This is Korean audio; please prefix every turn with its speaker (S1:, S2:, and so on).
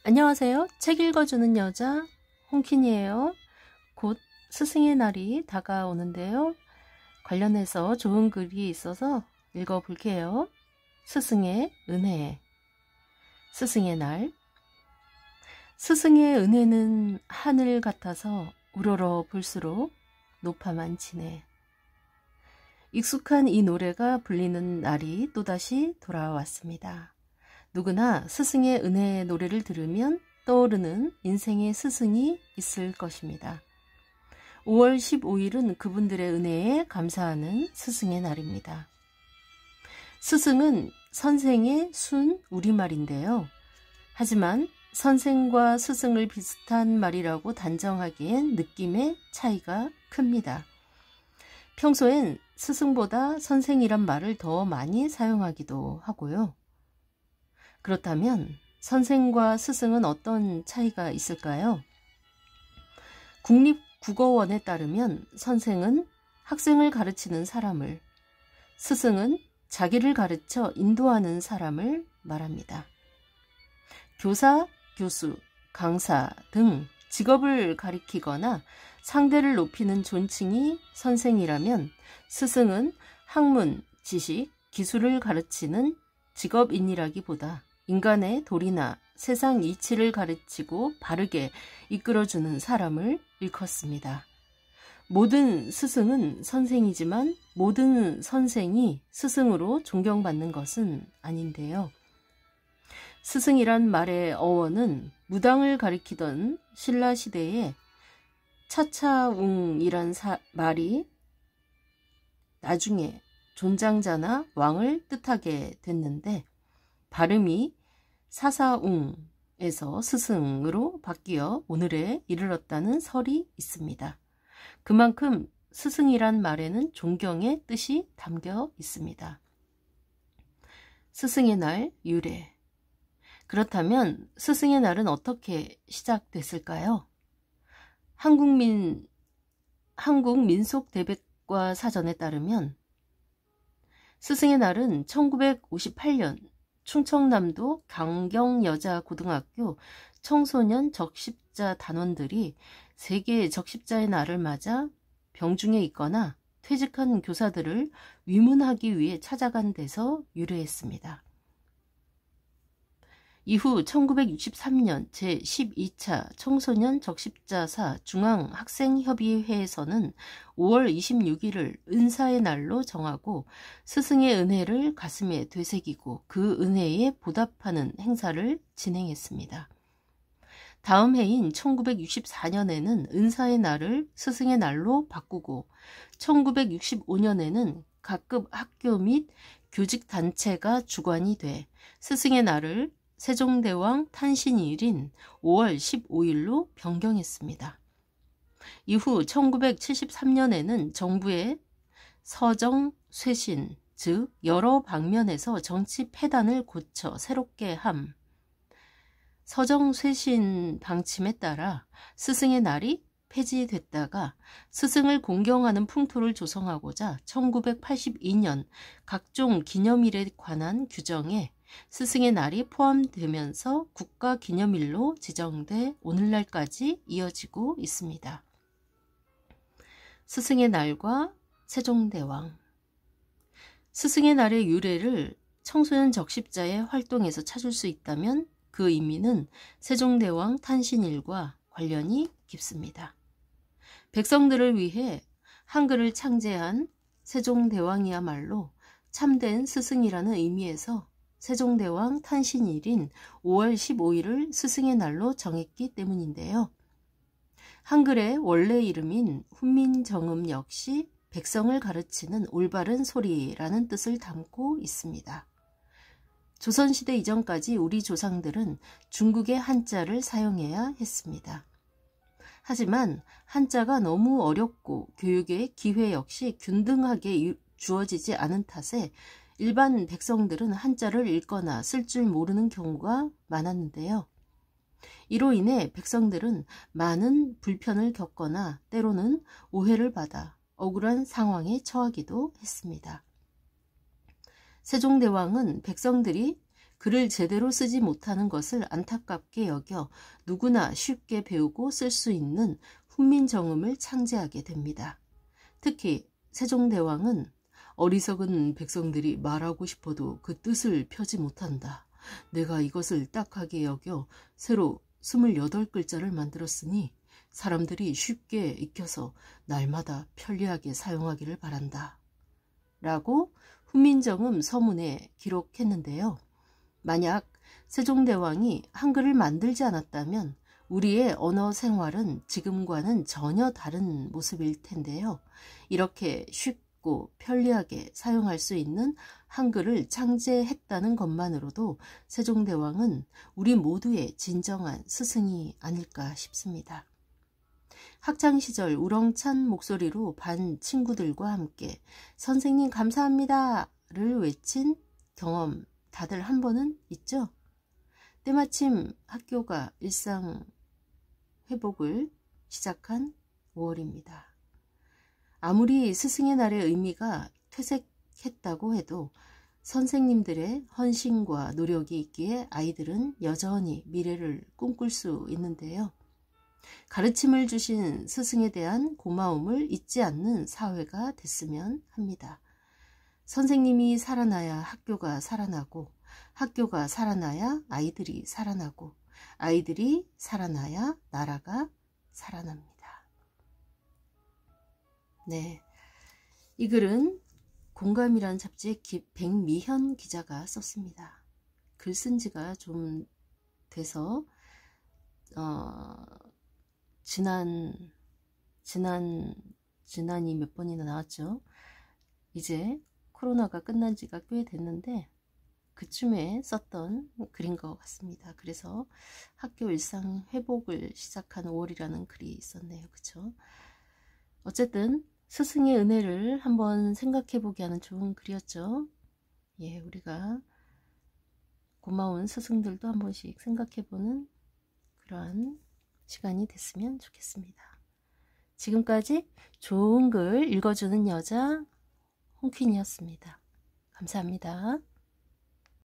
S1: 안녕하세요. 책 읽어주는 여자 홍킨이에요. 곧 스승의 날이 다가오는데요. 관련해서 좋은 글이 있어서 읽어볼게요. 스승의 은혜. 스승의 날. 스승의 은혜는 하늘 같아서 우러러 볼수록 높아만 지네. 익숙한 이 노래가 불리는 날이 또다시 돌아왔습니다. 누구나 스승의 은혜의 노래를 들으면 떠오르는 인생의 스승이 있을 것입니다. 5월 15일은 그분들의 은혜에 감사하는 스승의 날입니다. 스승은 선생의 순 우리말인데요. 하지만 선생과 스승을 비슷한 말이라고 단정하기엔 느낌의 차이가 큽니다. 평소엔 스승보다 선생이란 말을 더 많이 사용하기도 하고요. 그렇다면 선생과 스승은 어떤 차이가 있을까요? 국립국어원에 따르면 선생은 학생을 가르치는 사람을, 스승은 자기를 가르쳐 인도하는 사람을 말합니다. 교사, 교수, 강사 등 직업을 가리키거나 상대를 높이는 존칭이 선생이라면 스승은 학문, 지식, 기술을 가르치는 직업인이라기보다 인간의 도리나 세상 이치를 가르치고 바르게 이끌어주는 사람을 일컫습니다. 모든 스승은 선생이지만 모든 선생이 스승으로 존경받는 것은 아닌데요. 스승이란 말의 어원은 무당을 가리키던 신라시대에 차차웅이란 말이 나중에 존장자나 왕을 뜻하게 됐는데 발음이 사사웅에서 스승으로 바뀌어 오늘에 이르렀다는 설이 있습니다. 그만큼 스승이란 말에는 존경의 뜻이 담겨 있습니다. 스승의 날 유래. 그렇다면 스승의 날은 어떻게 시작됐을까요? 한국민속대백과 사전에 따르면 스승의 날은 1958년 충청남도 강경여자고등학교 청소년 적십자 단원들이 세계 적십자의 날을 맞아 병중에 있거나 퇴직한 교사들을 위문하기 위해 찾아간 데서 유래했습니다. 이후 1963년 제12차 청소년 적십자사 중앙학생협의회에서는 5월 26일을 은사의 날로 정하고 스승의 은혜를 가슴에 되새기고 그 은혜에 보답하는 행사를 진행했습니다. 다음 해인 1964년에는 은사의 날을 스승의 날로 바꾸고 1965년에는 각급 학교 및 교직단체가 주관이 돼 스승의 날을 세종대왕 탄신일인 5월 15일로 변경했습니다. 이후 1973년에는 정부의 서정 쇄신, 즉 여러 방면에서 정치 패단을 고쳐 새롭게 함. 서정 쇄신 방침에 따라 스승의 날이 폐지됐다가 스승을 공경하는 풍토를 조성하고자 1982년 각종 기념일에 관한 규정에 스승의 날이 포함되면서 국가기념일로 지정돼 오늘날까지 이어지고 있습니다. 스승의 날과 세종대왕. 스승의 날의 유래를 청소년 적십자의 활동에서 찾을 수 있다면 그 의미는 세종대왕 탄신일과 관련이 깊습니다. 백성들을 위해 한글을 창제한 세종대왕이야말로 참된 스승이라는 의미에서 세종대왕 탄신일인 5월 15일을 스승의 날로 정했기 때문인데요. 한글의 원래 이름인 훈민정음 역시 백성을 가르치는 올바른 소리라는 뜻을 담고 있습니다. 조선시대 이전까지 우리 조상들은 중국의 한자를 사용해야 했습니다. 하지만 한자가 너무 어렵고 교육의 기회 역시 균등하게 주어지지 않은 탓에 일반 백성들은 한자를 읽거나 쓸 줄 모르는 경우가 많았는데요. 이로 인해 백성들은 많은 불편을 겪거나 때로는 오해를 받아 억울한 상황에 처하기도 했습니다. 세종대왕은 백성들이 글을 제대로 쓰지 못하는 것을 안타깝게 여겨 누구나 쉽게 배우고 쓸 수 있는 훈민정음을 창제하게 됩니다. 특히 세종대왕은 어리석은 백성들이 말하고 싶어도 그 뜻을 펴지 못한다. 내가 이것을 딱하게 여겨 새로 28글자를 만들었으니 사람들이 쉽게 익혀서 날마다 편리하게 사용하기를 바란다. 라고 훈민정음 서문에 기록했는데요. 만약 세종대왕이 한글을 만들지 않았다면 우리의 언어 생활은 지금과는 전혀 다른 모습일 텐데요. 이렇게 쉽고 편리하게 사용할 수 있는 한글을 창제했다는 것만으로도 세종대왕은 우리 모두의 진정한 스승이 아닐까 싶습니다. 학창시절 우렁찬 목소리로 반 친구들과 함께 선생님 감사합니다를 외친 경험 다들 한 번은 있죠? 때마침 학교가 일상 회복을 시작한 5월입니다. 아무리 스승의 날의 의미가 퇴색했다고 해도 선생님들의 헌신과 노력이 있기에 아이들은 여전히 미래를 꿈꿀 수 있는데요. 가르침을 주신 스승에 대한 고마움을 잊지 않는 사회가 됐으면 합니다. 선생님이 살아나야 학교가 살아나고, 학교가 살아나야 아이들이 살아나고, 아이들이 살아나야 나라가 살아납니다. 네, 이 글은 공감이라는 잡지의 백미현 기자가 썼습니다. 글 쓴 지가 좀 돼서 지난이 몇 번이나 나왔죠. 이제 코로나가 끝난 지가 꽤 됐는데 그쯤에 썼던 글인 것 같습니다. 그래서 학교 일상 회복을 시작한 5월이라는 글이 있었네요. 그쵸? 어쨌든 스승의 은혜를 한번 생각해 보게 하는 좋은 글이었죠. 예, 우리가 고마운 스승들도 한 번씩 생각해 보는 그러한 시간이 됐으면 좋겠습니다. 지금까지 좋은 글 읽어주는 여자 홍퀸이었습니다. 감사합니다.